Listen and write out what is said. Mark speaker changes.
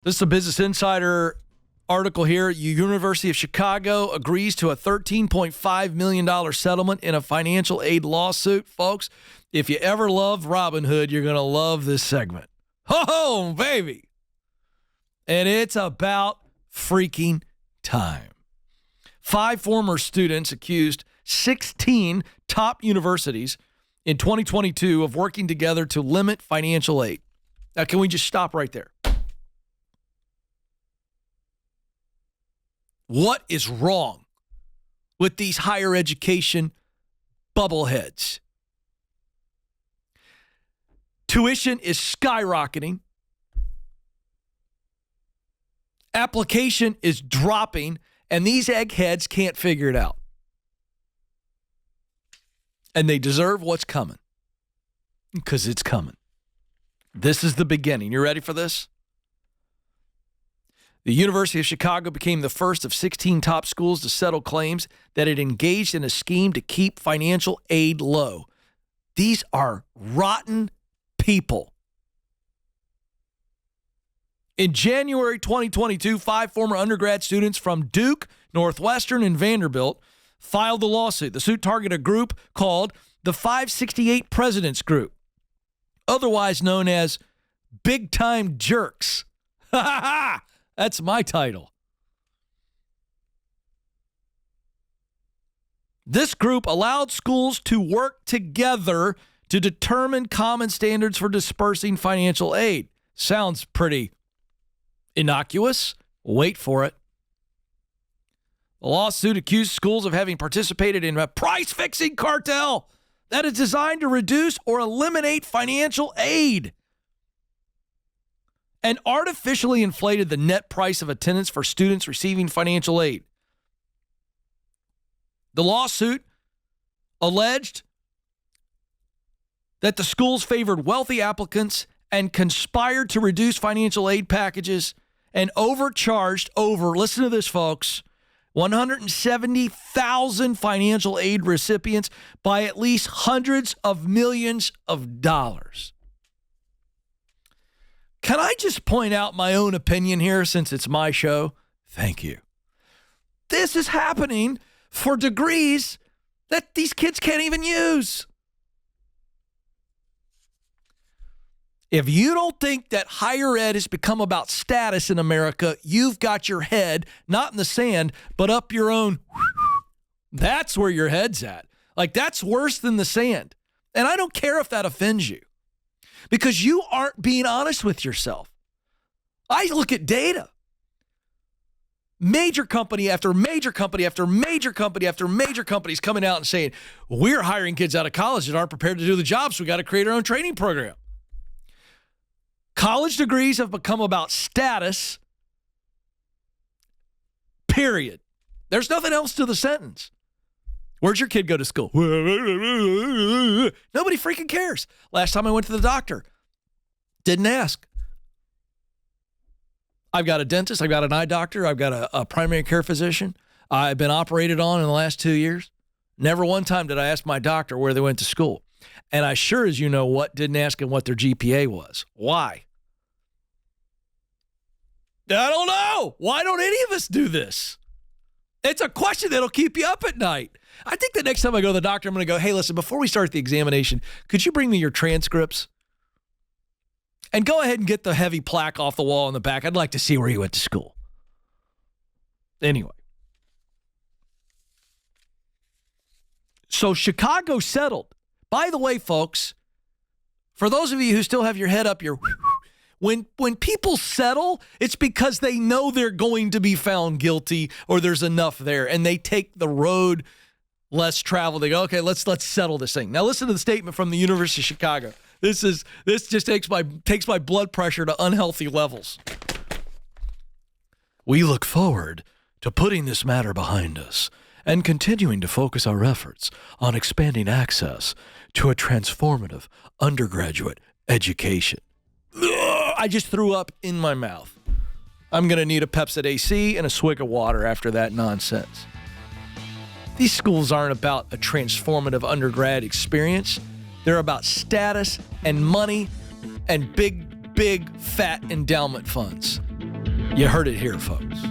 Speaker 1: This is a Business Insider article here. University of Chicago agrees to a $13.5 million settlement in a financial aid lawsuit. Folks, if you ever loved Robin Hood, you're going to love this segment. Ho, baby. And it's about freaking time. 5 former students accused 16 top universities in 2022 of working together to limit financial aid. Now, can we just stop right there? What is wrong with these higher education bubbleheads? Tuition is skyrocketing. Application is dropping, and these eggheads can't figure it out. And they deserve what's coming, because it's coming. This is the beginning. You ready for this? The University of Chicago became the first of 16 top schools to settle claims that it engaged in a scheme to keep financial aid low. These are rotten people. In January 2022, 5 former undergrad students from Duke, Northwestern, and Vanderbilt filed the lawsuit. The suit targeted a group called the 568 Presidents Group, otherwise known as Big Time Jerks. Ha ha ha! That's my title. This group allowed schools to work together to determine common standards for dispersing financial aid. Sounds pretty innocuous. Wait for it. The lawsuit accused schools of having participated in a price-fixing cartel that is designed to reduce or eliminate financial aid and artificially inflated the net price of attendance for students receiving financial aid. The lawsuit alleged that the schools favored wealthy applicants and conspired to reduce financial aid packages and overcharged over, listen to this, folks, 170,000 financial aid recipients by at least hundreds of millions of dollars. Can I just point out my own opinion here since it's my show? Thank you. This is happening for degrees that these kids can't even use. If you don't think that higher ed has become about status in America, you've got your head not in the sand, but up your own. That's where your head's at. Like, that's worse than the sand. And I don't care if that offends you, because you aren't being honest with yourself. I look at data. Major company after major company after major company after major companies coming out and saying, we're hiring kids out of college that aren't prepared to do the job, so we got to create our own training program. College degrees have become about status, period. There's nothing else to the sentence. Where'd your kid go to school? Nobody freaking cares. Last time I went to the doctor, didn't ask. I've got a dentist. I've got an eye doctor. I've got a primary care physician. I've been operated on in the last 2 years. Never one time did I ask my doctor where they went to school. And I sure as you know what, didn't ask them what their GPA was. Why? I don't know. Why don't any of us do this? It's a question that'll keep you up at night. I think the next time I go to the doctor, I'm going to go, hey, listen, before we start the examination, could you bring me your transcripts? And go ahead and get the heavy plaque off the wall in the back. I'd like to see where you went to school. Anyway. So Chicago settled. By the way, folks, for those of you who still have your head up, when people settle, it's because they know they're going to be found guilty or there's enough there, and they take the road less traveled. They go, okay, let's settle this thing. Now listen to the statement from the University of Chicago. This just takes my blood pressure to unhealthy levels. We look forward to putting this matter behind us and continuing to focus our efforts on expanding access to a transformative undergraduate education. Ugh, I just threw up in my mouth. I'm going to need a Pepsi AC and a swig of water after that nonsense. These schools aren't about a transformative undergrad experience. They're about status and money and big, fat endowment funds. You heard it here, folks.